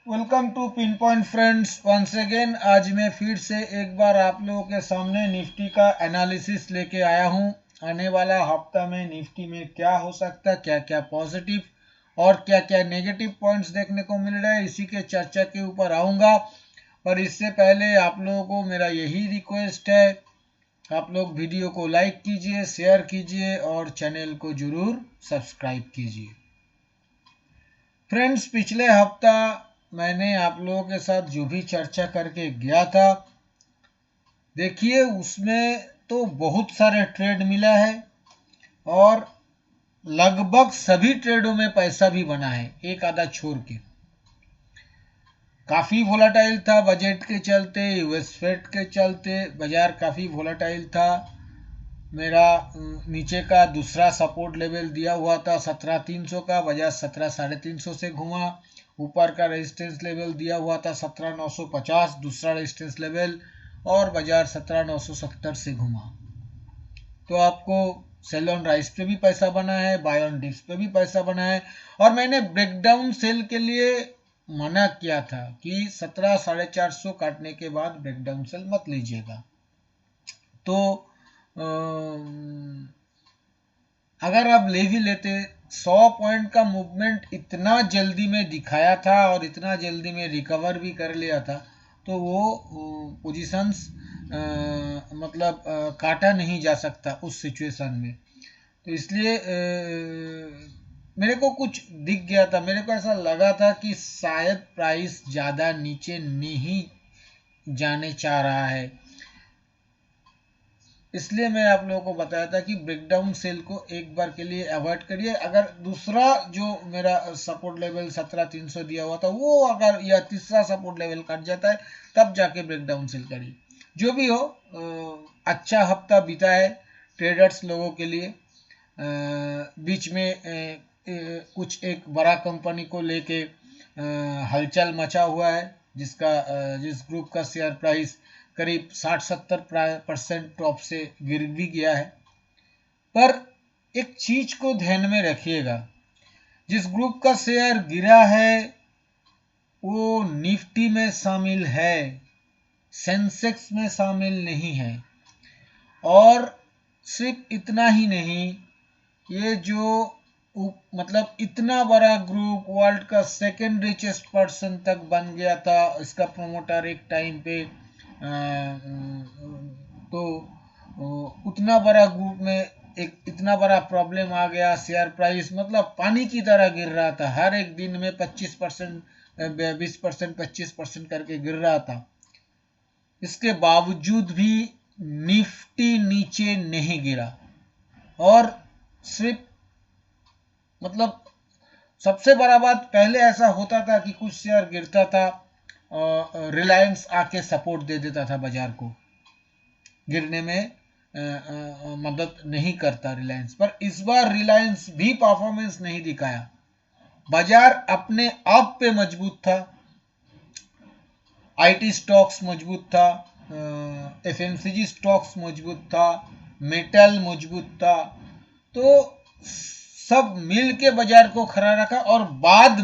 Welcome to pin point friends once again. आज मैं फिर से एक बार आप लोगों के सामने निफ्टी का एनालिसिस लेके आया हूं। आने वाला हफ्ता में निफ्टी में क्या हो सकता है, क्या क्या पॉजिटिव और क्या क्या नेगेटिव पॉइंट्स देखने को मिल रहे हैं, इसी के चर्चा के ऊपर आऊंगा। पर इससे पहले आप लोगों को मेरा यही रिक्वेस्ट है, आप लोग वीडियो को लाइक कीजिए, शेयर कीजिए और चैनल को जरूर सब्सक्राइब कीजिए। फ्रेंड्स, पिछले हफ्ता मैंने आप लोगों के साथ जो भी चर्चा करके गया था, देखिए उसमें तो बहुत सारे ट्रेड मिला है और लगभग सभी ट्रेडों में पैसा भी बना है, एक आधा छोड़ के। काफ़ी वोलाटाइल था बजट के चलते, यूएस फेड के चलते बाजार काफ़ी वोलाटाइल था। मेरा नीचे का दूसरा सपोर्ट लेवल दिया हुआ था 17,300 का, बाजार 17,350 से घुमा। ऊपर का रेजिस्टेंस लेवल दिया हुआ था 17,950, दूसरा रेजिस्टेंस लेवल, और बाजार 17,970 से घुमा। तो आपको सेल ऑन राइस पे भी पैसा बना है, बाय ऑन डिप्स पे भी पैसा बना है। और मैंने ब्रेकडाउन सेल के लिए मना किया था कि 17,450 काटने के बाद ब्रेकडाउन सेल मत लीजिएगा। तो अगर आप ले भी लेते, 100 पॉइंट का मूवमेंट इतना जल्दी में दिखाया था और इतना जल्दी में रिकवर भी कर लिया था, तो वो पोजीशंस मतलब काटा नहीं जा सकता उस सिचुएशन में। तो इसलिए मेरे को कुछ दिख गया था, मेरे को ऐसा लगा था कि शायद प्राइस ज़्यादा नीचे नहीं जाने चाह रहा है। इसलिए मैं आप लोगों को बताया था कि ब्रेकडाउन सेल को एक बार के लिए अवॉइड करिए। अगर दूसरा जो मेरा सपोर्ट लेवल 17,300 दिया हुआ था वो अगर या तीसरा सपोर्ट लेवल कट जाता है, तब जाके ब्रेकडाउन सेल करिए। जो भी हो, अच्छा हफ्ता बीता है ट्रेडर्स लोगों के लिए। बीच में कुछ एक बड़ा कंपनी को लेके हलचल मचा हुआ है, जिस ग्रुप का शेयर प्राइस करीब 60-70% टॉप से गिर भी गया है। पर एक चीज को ध्यान में रखिएगा, जिस ग्रुप का शेयर गिरा है वो निफ्टी में शामिल है, सेंसेक्स में शामिल नहीं है। और सिर्फ इतना ही नहीं, ये जो मतलब इतना बड़ा ग्रुप वर्ल्ड का सेकेंड रिचेस्ट पर्सन तक बन गया था, इसका प्रोमोटर एक टाइम पे। तो उतना बड़ा ग्रुप में एक इतना बड़ा प्रॉब्लम आ गया, शेयर प्राइस मतलब पानी की तरह गिर रहा था, हर एक दिन में 25%, 20%, 25% करके गिर रहा था। इसके बावजूद भी निफ्टी नीचे नहीं गिरा। और सिर्फ मतलब सबसे बड़ा बात, पहले ऐसा होता था कि कुछ शेयर गिरता था, रिलायंस आके सपोर्ट दे देता था बाजार को, गिरने में मदद नहीं करता रिलायंस। पर इस बार रिलायंस भी परफॉर्मेंस नहीं दिखाया, बाजार अपने आप पे मजबूत था, आईटी स्टॉक्स मजबूत था, एफएमसीजी स्टॉक्स मजबूत था, मेटल मजबूत था। तो सब मिल के बाजार को खड़ा रखा। और बाद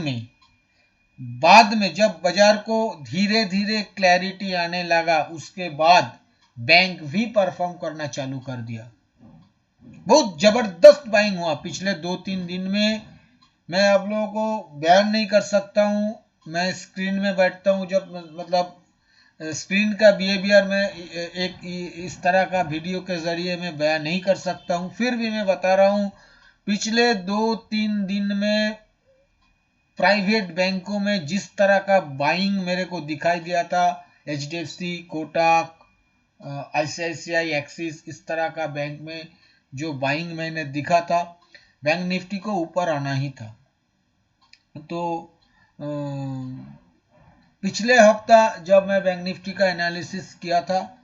में जब बाजार को धीरे धीरे क्लैरिटी आने लगा, उसके बाद बैंक भी परफॉर्म करना चालू कर दिया। बहुत जबरदस्त बाइंग हुआ पिछले 2-3 दिन में। मैं आप लोगों को बयान नहीं कर सकता हूँ, मैं स्क्रीन में बैठता हूँ जब, मतलब स्क्रीन का बिहेवियर में एक इस तरह का वीडियो के जरिए मैं बयान नहीं कर सकता हूँ। फिर भी मैं बता रहा हूँ, पिछले 2-3 दिन में प्राइवेट बैंकों में जिस तरह का बाइंग मेरे को दिखाई दिया था, एचडीएफसी, कोटक, आईसीआईसीआई, एक्सिस, इस तरह का बैंक में जो बाइंग मैंने दिखा था, बैंक निफ्टी को ऊपर आना ही था। तो पिछले हफ्ता जब मैं बैंक निफ्टी का एनालिसिस किया था,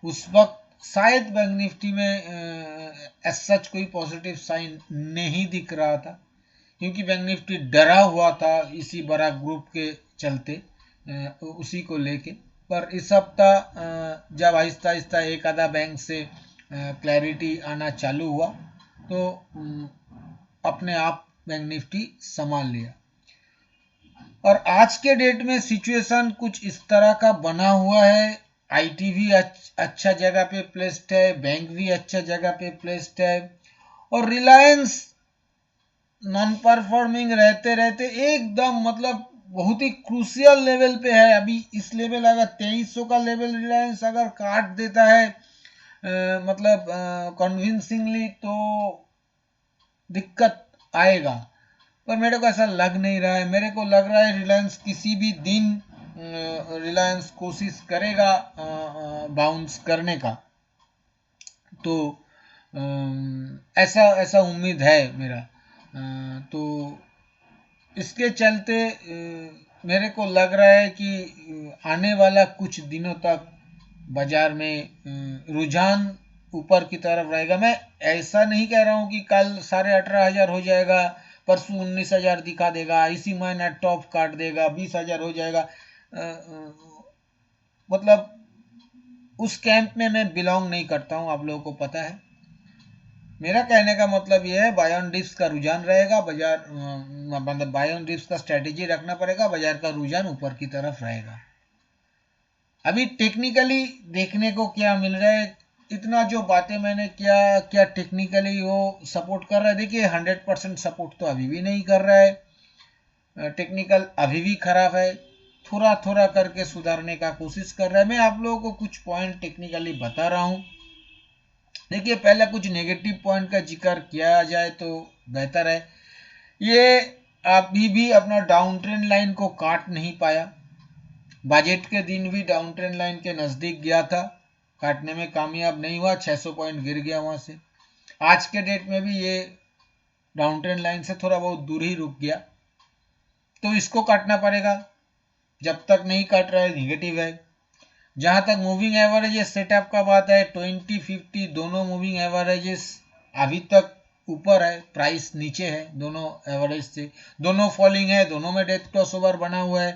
उस वक्त शायद बैंक निफ्टी में एज सच कोई पॉजिटिव साइन नहीं दिख रहा था, क्योंकि बैंक निफ्टी डरा हुआ था इसी बड़ा ग्रुप के चलते, उसी को लेके। पर इस हफ्ता जब आहिस्ता आहिस्ता एक आधा बैंक से क्लैरिटी आना चालू हुआ, तो अपने आप बैंक निफ्टी संभाल लिया। और आज के डेट में सिचुएशन कुछ इस तरह का बना हुआ है। आईटी भी अच्छा जगह पे प्लेस्ड है, बैंक भी अच्छा जगह पे प्लेस्ड है, और रिलायंस नॉन परफॉर्मिंग रहते रहते एकदम मतलब बहुत ही क्रूसियल लेवल पे है अभी। इस लेवल अगर 2300 का लेवल रिलायंस अगर काट देता है मतलब कन्विंसिंगली, तो दिक्कत आएगा। पर मेरे को ऐसा लग नहीं रहा है। मेरे को लग रहा है रिलायंस किसी भी दिन रिलायंस कोशिश करेगा बाउंस करने का। तो ऐसा ऐसा उम्मीद है मेरा। तो इसके चलते मेरे को लग रहा है कि आने वाला कुछ दिनों तक बाजार में रुझान ऊपर की तरफ रहेगा। मैं ऐसा नहीं कह रहा हूँ कि कल 18,500 हो जाएगा, परसों 19,000 दिखा देगा, इसी महीना टॉप काट देगा, 20,000 हो जाएगा। मतलब उस कैंप में मैं बिलोंग नहीं करता हूँ, आप लोगों को पता है। मेरा कहने का मतलब यह है, बाय ऑन डिप्स का रुझान रहेगा बाजार, मतलब बाय ऑन डिप्स का स्ट्रेटेजी रखना पड़ेगा, बाजार का रुझान ऊपर की तरफ रहेगा। अभी टेक्निकली देखने को क्या मिल रहा है, इतना जो बातें मैंने क्या टेक्निकली वो सपोर्ट कर रहा है। देखिए 100% सपोर्ट तो अभी भी नहीं कर रहा है, टेक्निकल अभी भी खराब है, थोड़ा थोड़ा करके सुधारने का कोशिश कर रहा है। मैं आप लोगों को कुछ पॉइंट टेक्निकली बता रहा हूँ। देखिए पहले कुछ नेगेटिव पॉइंट का जिक्र किया जाए तो बेहतर है। ये अभी भी अपना डाउन ट्रेंड लाइन को काट नहीं पाया। बजट के दिन भी डाउन ट्रेंड लाइन के नज़दीक गया था, काटने में कामयाब नहीं हुआ, 600 पॉइंट गिर गया वहां से। आज के डेट में भी ये डाउन ट्रेंड लाइन से थोड़ा बहुत दूर ही रुक गया, तो इसको काटना पड़ेगा। जब तक नहीं काट रहा है निगेटिव है। जहां तक मूविंग एवरेजेस सेटअप का बात है, 20-50 दोनों मूविंग एवरेजेस अभी तक ऊपर है, प्राइस नीचे है दोनों एवरेज से। दोनों फॉलिंग है, दोनों में डेथ क्रॉस ओवर बना हुआ है।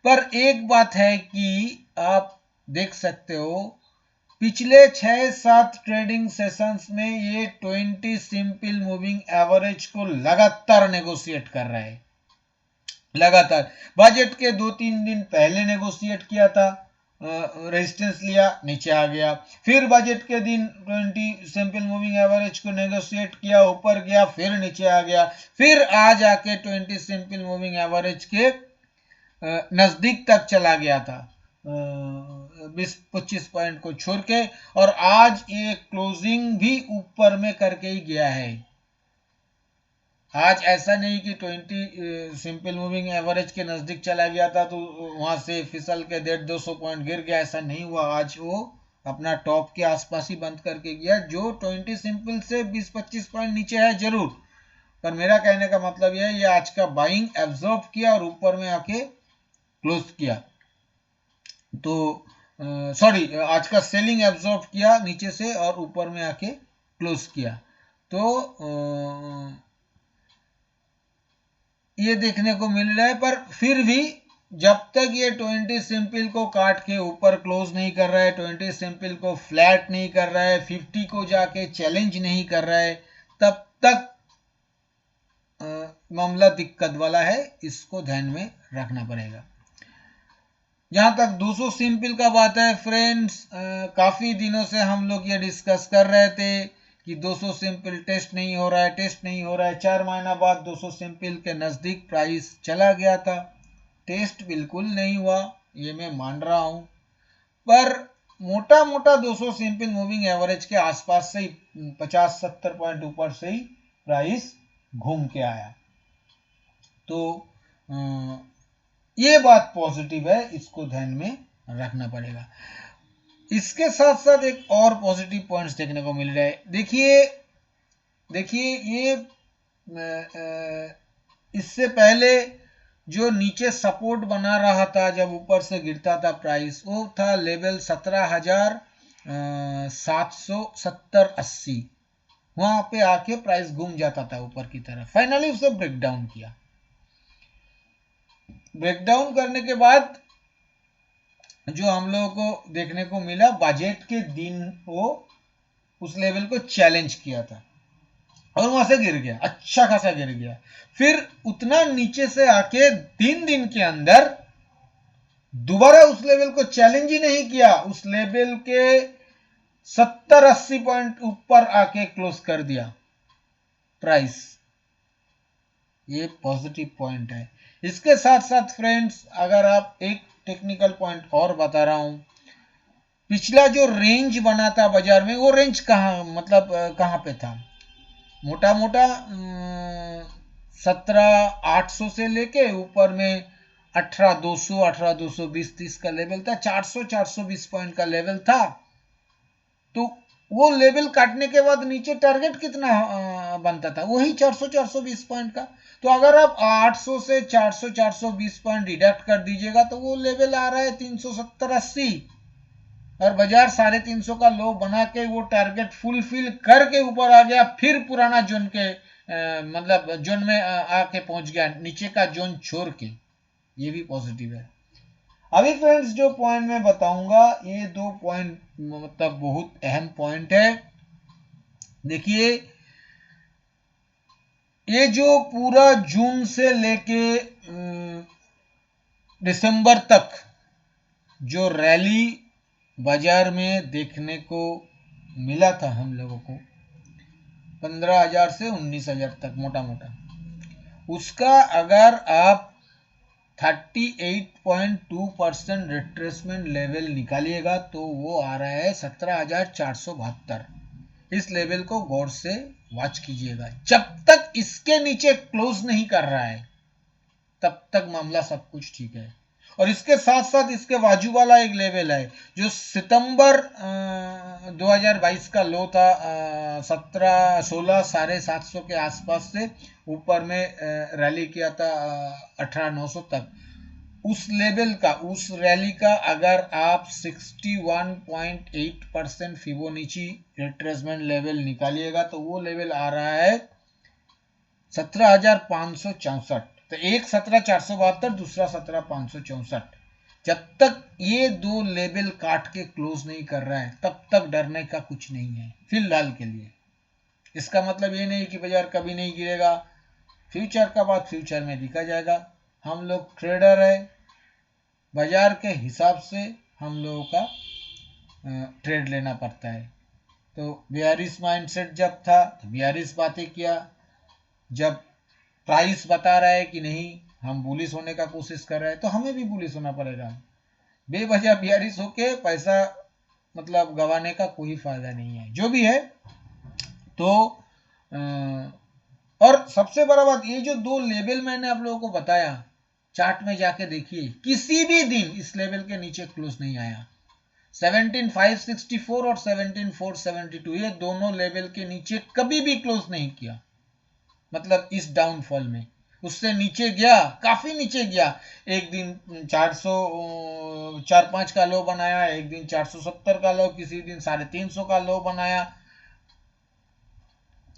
पर एक बात है कि आप देख सकते हो पिछले 6-7 ट्रेडिंग सेशंस में ये 20 सिंपल मूविंग एवरेज को लगातार नेगोशिएट कर रहा है। लगातार बजट के 2-3 दिन पहले नेगोशिएट किया था, रेजिस्टेंस लिया, नीचे आ गया। फिर बजट के दिन 20 सिंपल मूविंग एवरेज को नेगोशिएट किया, ऊपर गया, फिर नीचे आ गया। फिर आज आके 20 सिंपल मूविंग एवरेज के नजदीक तक चला गया था, 20-25 पॉइंट को छोड़ के, और आज ये क्लोजिंग भी ऊपर में करके ही गया है। आज ऐसा नहीं कि 20 सिंपल मूविंग एवरेज के नजदीक चला गया था तो वहां से फिसल के 150-200 पॉइंट गिर गया, ऐसा नहीं हुआ। आज वो अपना टॉप के आसपास ही बंद करके गया, जो 20 सिंपल से 20-25 पॉइंट नीचे है जरूर। पर मेरा कहने का मतलब यह है, ये आज का बाइंग एब्जॉर्ब किया और ऊपर में आके क्लोज किया। तो सॉरी, आज का सेलिंग एब्जॉर्ब किया नीचे से और ऊपर में आके क्लोज किया। तो ये देखने को मिल रहा है। पर फिर भी जब तक ये 20 सिंपल को काट के ऊपर क्लोज नहीं कर रहा है, 20 सिंपल को फ्लैट नहीं कर रहा है, 50 को जाके चैलेंज नहीं कर रहा है, तब तक मामला दिक्कत वाला है, इसको ध्यान में रखना पड़ेगा। जहां तक 200 सिंपल का बात है फ्रेंड्स, काफी दिनों से हम लोग ये डिस्कस कर रहे थे कि 200 सिंपल टेस्ट नहीं हो रहा है, टेस्ट नहीं हो रहा है। 4 महीना बाद 200 सिंपल के नजदीक प्राइस चला गया था, टेस्ट बिल्कुल नहीं हुआ, ये मैं मान रहा हूं। पर मोटा मोटा 200 सिंपल मूविंग एवरेज के आसपास से ही 50-70 पॉइंट ऊपर से ही प्राइस घूम के आया। तो ये बात पॉजिटिव है, इसको ध्यान में रखना पड़ेगा। इसके साथ साथ एक और पॉजिटिव पॉइंट्स देखने को मिल रहा है। देखिए ये इससे पहले जो नीचे सपोर्ट बना रहा था, जब ऊपर से गिरता था प्राइस, वो था लेवल 17,770-80। वहां पे आके प्राइस घूम जाता था ऊपर की तरफ, फाइनली उसे ब्रेक डाउन किया। ब्रेकडाउन करने के बाद जो हम लोगों को देखने को मिला, बजट के दिन वो उस लेवल को चैलेंज किया था और वहां से गिर गया, अच्छा खासा गिर गया। फिर उतना नीचे से आके 3 दिन के अंदर दोबारा उस लेवल को चैलेंज ही नहीं किया, उस लेवल के 70-80 पॉइंट ऊपर आके क्लोज कर दिया प्राइस। ये पॉजिटिव पॉइंट है। इसके साथ साथ फ्रेंड्स, अगर आप एक टेक्निकल पॉइंट और बता रहा हूं, पिछला जो रेंज बना था बाजार में, वो रेंज कहाँ, मतलब कहाँ पे था, मोटा मोटा 17,800 से लेके ऊपर में 18,200, 18,220, 30 का लेवल था, 400-420 पॉइंट का लेवल था। तो वो लेवल काटने के बाद नीचे टारगेट कितना बनता था, वही 400-420 पॉइंट का। तो अगर आप 800 से 400-420 पॉइंट डिडक्ट कर दीजिएगा तो वो लेवल आ रहा है 370-80, और बाजार 350 का लो बना के वो टारगेट फुलफिल करके ऊपर आ गया, फिर पुराना जोन के मतलब जोन में आके पहुंच गया, नीचे का जोन छोड़ के। ये भी पॉजिटिव है। अभी फ्रेंड्स जो पॉइंट मैं बताऊंगा, ये 2 पॉइंट मतलब बहुत अहम पॉइंट है। देखिए, ये जो पूरा जून से लेके दिसंबर तक जो रैली बाजार में देखने को मिला था हम लोगों को, 15,000 से 19,000 तक मोटा मोटा, उसका अगर आप 38.2% रिट्रेसमेंट लेवल निकालिएगा तो वो आ रहा है 17,472। इस लेवल को गौर से वॉच कीजिएगा। जब तक इसके नीचे क्लोज नहीं कर रहा है तब तक मामला सब कुछ ठीक है। और इसके साथ साथ इसके बाजू वाला एक लेवल है जो सितंबर 2022 का लो था, 16,750 के आसपास से ऊपर में रैली किया था 18,900 तक। उस लेवल का, उस रैली का अगर आप 61.8% फिबोनाची रिट्रेसमेंट लेवल निकालिएगा तो वो लेवल आ रहा है 17,564। तो एक 17,472, दूसरा 17,564। जब तक ये 2 लेवल काट के क्लोज नहीं कर रहा है तब तक डरने का कुछ नहीं है फिलहाल के लिए। इसका मतलब ये नहीं कि बाजार कभी नहीं गिरेगा, फ्यूचर का बात फ्यूचर में देखा जाएगा। हम लोग ट्रेडर है, बाजार के हिसाब से हम लोगों का ट्रेड लेना पड़ता है। तो बियरिश माइंडसेट जब था तो बियरिश बातें किया, जब प्राइस बता रहा है कि नहीं हम बुलिश होने का कोशिश कर रहे हैं तो हमें भी बुलिश होना पड़ेगा। बेवजह बियरिश होके पैसा मतलब गंवाने का कोई फायदा नहीं है, जो भी है। तो और सबसे बड़ा बात, ये जो 2 लेवल मैंने आप लोगों को बताया, चार्ट में जाके देखिए, किसी भी दिन इस लेवल के नीचे क्लोज नहीं आया। 17,564 और 17,472, ये दोनों लेवल के नीचे कभी भी क्लोज नहीं किया, मतलब इस डाउनफॉल में। उससे नीचे गया, काफी नीचे गया, एक दिन 405 का लो बनाया, एक दिन 470 का लो, किसी दिन 350 का लो बनाया,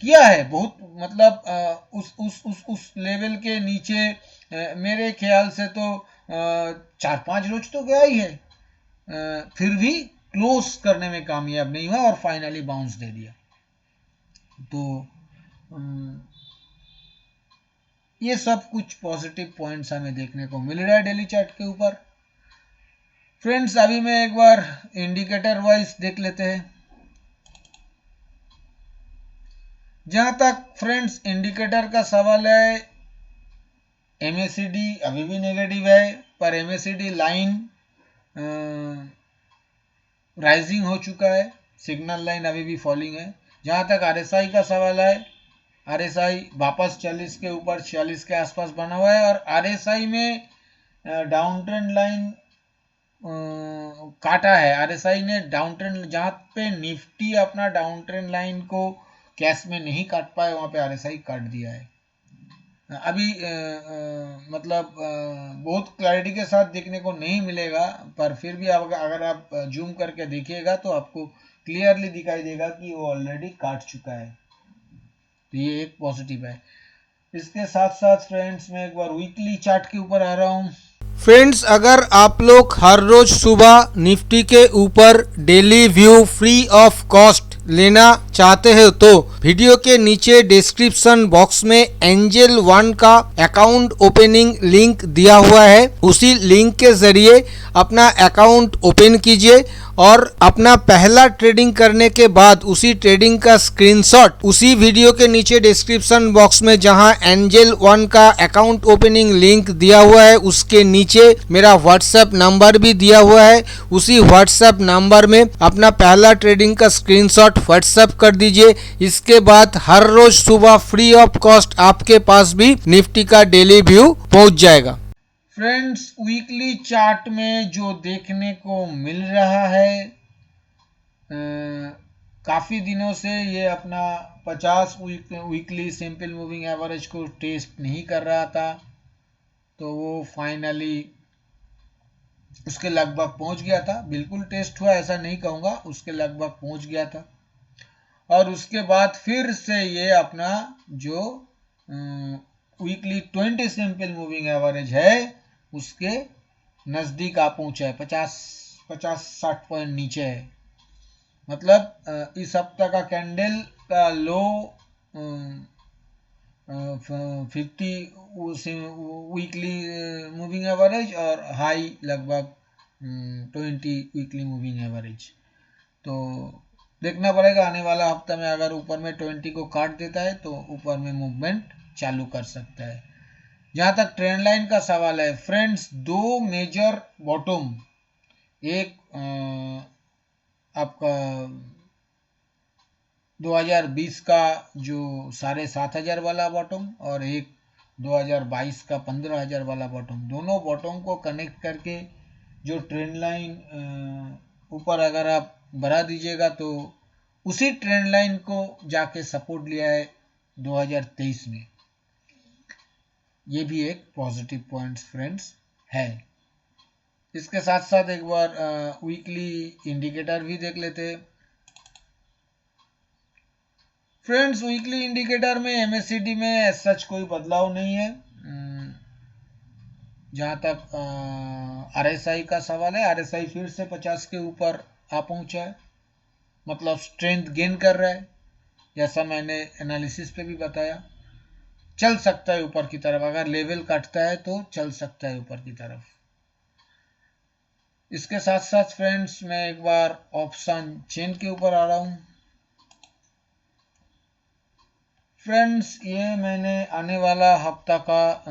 किया है बहुत। मतलब उस लेवल के नीचे मेरे ख्याल से तो 4-5 रोज तो गया ही है, फिर भी क्लोज करने में कामयाब नहीं हुआ और फाइनली बाउंस दे दिया। तो ये सब कुछ पॉजिटिव पॉइंट्स हमें देखने को मिल रहा है डेली चार्ट के ऊपर। फ्रेंड्स, अभी मैं एक बार इंडिकेटर वाइज देख लेते हैं। जहां तक फ्रेंड्स इंडिकेटर का सवाल है, एमएसीडी अभी भी नेगेटिव है, पर एमएसीडी लाइन राइजिंग हो चुका है, सिग्नल लाइन अभी भी फॉलिंग है। जहां तक आरएसआई का सवाल है, आरएसआई वापस 40 के ऊपर 46 के आसपास बना हुआ है, और आरएसआई में डाउन ट्रेंड लाइन काटा है। आरएसआई ने डाउन ट्रेंड, जहां पे निफ्टी अपना डाउन ट्रेंड लाइन को कैश में नहीं काट पाए, वहां पे आरएसआई काट दिया है। अभी मतलब बहुत क्लैरिटी के साथ देखने को नहीं मिलेगा, पर फिर भी अगर आप जूम करके देखिएगा तो आपको क्लियरली दिखाई देगा कि वो ऑलरेडी काट चुका है। तो ये एक पॉजिटिव है। इसके साथ साथ फ्रेंड्स, मैं एक बार वीकली चार्ट के ऊपर आ रहा हूँ। फ्रेंड्स, अगर आप लोग हर रोज सुबह निफ्टी के ऊपर daily view free of cost लेना चाहते हो तो वीडियो के नीचे डिस्क्रिप्शन बॉक्स में एंजल वन का अकाउंट ओपनिंग लिंक दिया हुआ है। उसी लिंक के जरिए अपना अकाउंट ओपन कीजिए और अपना पहला ट्रेडिंग करने के बाद उसी ट्रेडिंग का स्क्रीनशॉट उसी वीडियो के नीचे डिस्क्रिप्शन बॉक्स में जहां एंजल वन का अकाउंट ओपनिंग लिंक दिया हुआ है उसके नीचे मेरा व्हाट्सएप नंबर भी दिया हुआ है। उसी व्हाट्सएप नंबर में अपना पहला ट्रेडिंग का स्क्रीनशॉट व्हाट्सएप कर दीजिए। इसके बाद हर रोज सुबह फ्री ऑफ कॉस्ट आपके पास भी निफ्टी का डेली व्यू पहुंच जाएगा। फ्रेंड्स, वीकली चार्ट में जो देखने को मिल रहा है, काफ़ी दिनों से ये अपना 50 वीकली सिंपल मूविंग एवरेज को टेस्ट नहीं कर रहा था, तो वो फाइनली उसके लगभग पहुंच गया था। बिल्कुल टेस्ट हुआ ऐसा नहीं कहूँगा, उसके लगभग पहुंच गया था। और उसके बाद फिर से ये अपना जो वीकली 20 सिंपल मूविंग एवरेज है उसके नज़दीक आ पहुंचा है, 50-60 पॉइंट नीचे है। मतलब इस हफ्ता का कैंडल का लो 50 वीकली मूविंग एवरेज और हाई लगभग 20 वीकली मूविंग एवरेज। तो देखना पड़ेगा आने वाला हफ्ता में, अगर ऊपर में 20 को काट देता है तो ऊपर में मूवमेंट चालू कर सकता है। जहाँ तक ट्रेंड लाइन का सवाल है फ्रेंड्स, दो मेजर बॉटम, एक आपका 2020 का जो 7,500 वाला बॉटम और एक 2022 का 15,000 वाला बॉटम, दोनों बॉटम को कनेक्ट करके जो ट्रेंड लाइन ऊपर अगर आप बढ़ा दीजिएगा तो उसी ट्रेंड लाइन को जाके सपोर्ट लिया है 2023 में। ये भी एक पॉजिटिव पॉइंट्स फ्रेंड्स है। इसके साथ साथ एक बार वीकली इंडिकेटर भी देख लेते हैं फ्रेंड्स। वीकली इंडिकेटर में एमएससीडी में सच कोई बदलाव नहीं है। जहाँ तक आरएसआई का सवाल है, आरएसआई फिर से 50 के ऊपर आ पहुंचा है, मतलब स्ट्रेंथ गेन कर रहा है, जैसा मैंने एनालिसिस पे भी बताया। चल सकता है ऊपर की तरफ, अगर लेवल काटता है तो चल सकता है ऊपर की तरफ। इसके साथ साथ फ्रेंड्स मैं एक बार ऑप्शन चेन के ऊपर आ रहा हूँ। फ्रेंड्स, ये मैंने आने वाला हफ्ता का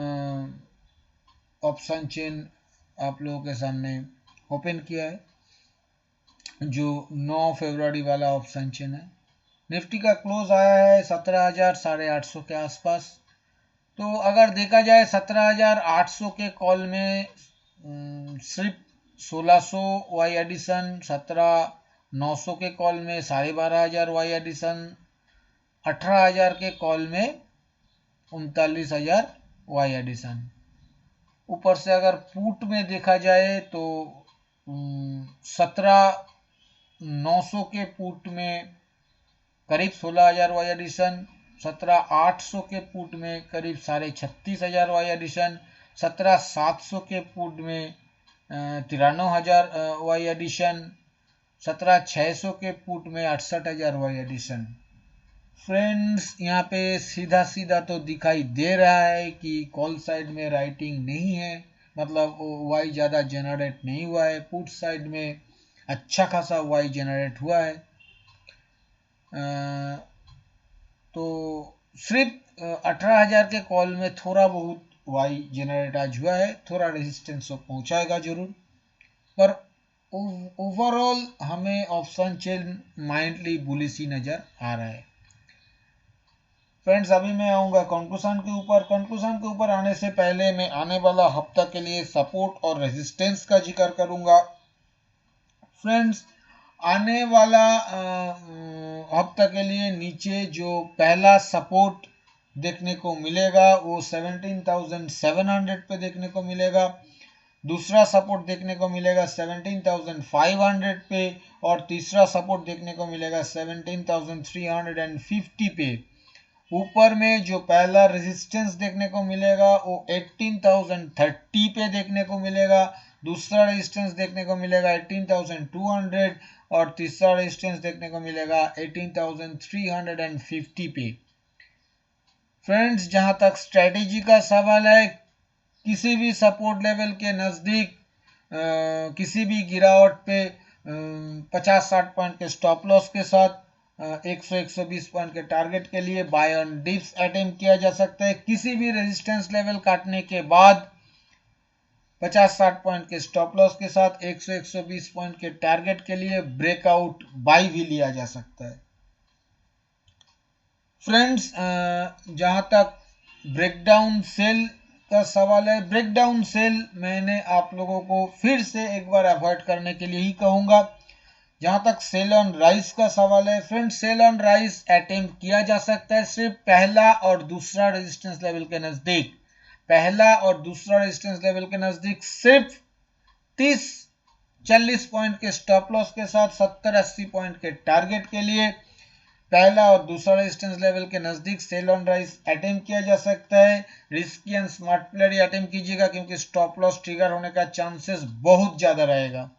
ऑप्शन चेन आप लोगों के सामने ओपन किया है, जो 9 फरवरी वाला ऑप्शन चेन है। निफ्टी का क्लोज आया है 17,850 के आसपास। तो अगर देखा जाए 17,800 के कॉल में सिर्फ 1600 वाई एडिशन, 17,900 के कॉल में 12,500 वाई एडिशन, 18,000 के कॉल में 39,000 वाई एडिशन। ऊपर से अगर पुट में देखा जाए तो 17,900 के पुट में करीब 16,000 वाई एडिशन, 17,800 के पुट में करीब 36,500 वाई एडिशन, 17,700 के पुट में 93,000 वाई एडिशन, 17,600 के पुट में 68,000 वाई एडिशन। फ्रेंड्स, यहाँ पे सीधा सीधा तो दिखाई दे रहा है कि कॉल साइड में राइटिंग नहीं है, मतलब वाई ज़्यादा जनरेट नहीं हुआ है। पुट साइड में अच्छा खासा वाई जनरेट हुआ है। तो सिर्फ 18,000 के कॉल में थोड़ा बहुत वाई जनरेट आज हुआ है, थोड़ा रेजिस्टेंस को पहुंचाएगा जरूर, पर ओवरऑल हमें ऑप्शन चेन माइंडली बुलिश ही नजर आ रहा है। फ्रेंड्स, अभी मैं आऊँगा कंक्लूजन के ऊपर। कंक्लूजन के ऊपर आने से पहले मैं आने वाला हफ्ता के लिए सपोर्ट और रेजिस्टेंस का जिक्र करूँगा। फ्रेंड्स, आने वाला हफ्ता के लिए नीचे जो पहला सपोर्ट देखने को मिलेगा वो 17,700 पे देखने को मिलेगा। दूसरा सपोर्ट देखने को मिलेगा 17,500 पे और तीसरा सपोर्ट देखने को मिलेगा 17,350 पे। ऊपर में जो पहला रेजिस्टेंस देखने को मिलेगा वो 18,030 पे देखने को मिलेगा। दूसरा रेजिस्टेंस देखने को मिलेगा 18,200 और तीसरा रेजिस्टेंस देखने को मिलेगा 18,350 पे। फ्रेंड्स, जहां तक स्ट्रेटेजी का सवाल है, किसी भी सपोर्ट लेवल के नजदीक किसी भी गिरावट पे 50-60 पॉइंट के स्टॉप लॉस के साथ 100-120 पॉइंट के टारगेट के लिए बाय ऑन डिप्स अटेम्प्ट किया जा सकता है। किसी भी रेजिस्टेंस लेवल काटने के बाद 50-60 पॉइंट के स्टॉप लॉस के साथ 100-120 पॉइंट के टारगेट के लिए ब्रेकआउट बाय भी लिया जा सकता है। फ्रेंड्स, जहां तक ब्रेकडाउन सेल का सवाल है, ब्रेकडाउन सेल मैंने आप लोगों को फिर से एक बार अवॉइड करने के लिए ही कहूंगा। जहां तक सेल ऑन राइज का सवाल है, friends, sell on rise attempt किया जा सकता है सिर्फ पहला और दूसरा रेजिस्टेंस लेवल के नजदीक। पहला और दूसरा रेजिस्टेंस लेवल के नजदीक सिर्फ 30-40 पॉइंट के स्टॉप लॉस के साथ 70-80 पॉइंट के टारगेट के लिए पहला और दूसरा रेजिस्टेंस लेवल के नजदीक सेल ऑन राइज अटेम्प्ट किया जा सकता है। Risky and smart player he attempt कीजिएगा, क्योंकि स्टॉप लॉस ट्रिगर होने का चांसेस बहुत ज्यादा रहेगा।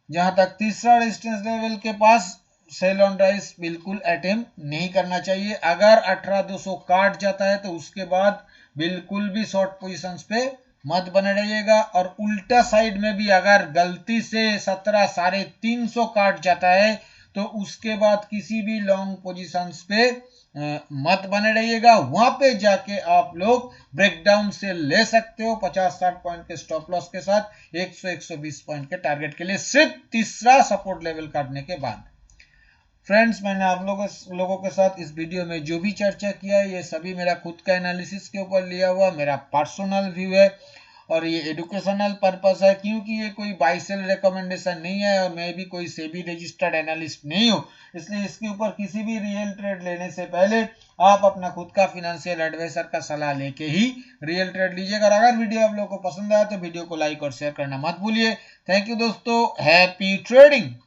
जहां तक तीसरा रेजिस्टेंस लेवल के पास सेल ऑन राइज बिल्कुल अटेम्प्ट नहीं करना चाहिए। अगर 18,200 काट जाता है तो उसके बाद बिल्कुल भी शॉर्ट पोजीशंस पे मत बने रहिएगा। और उल्टा साइड में भी अगर गलती से 17,350 काट जाता है तो उसके बाद किसी भी लॉन्ग पोजीशंस पे मत बने रहिएगा। वहां पे जाके आप लोग ब्रेकडाउन से ले सकते हो 50-60 पॉइंट के स्टॉप लॉस के साथ 100-120 पॉइंट के टारगेट के लिए सिर्फ तीसरा सपोर्ट लेवल काटने के बाद। फ्रेंड्स, मैंने आप लोगों के साथ इस वीडियो में जो भी चर्चा किया है, ये सभी मेरा खुद का एनालिसिस के ऊपर लिया हुआ मेरा पर्सनल व्यू है और ये एजुकेशनल पर्पस है, क्योंकि ये कोई बाय सेल रिकमेंडेशन नहीं है और मैं भी कोई सेबी रजिस्टर्ड एनालिस्ट नहीं हूँ। इसलिए इसके ऊपर किसी भी रियल ट्रेड लेने से पहले आप अपना खुद का फिनेंशियल एडवाइजर का सलाह लेके ही रियल ट्रेड लीजिएगा। अगर वीडियो आप लोगों को पसंद आया तो वीडियो को लाइक और शेयर करना मत भूलिए। थैंक यू दोस्तों, हैप्पी ट्रेडिंग।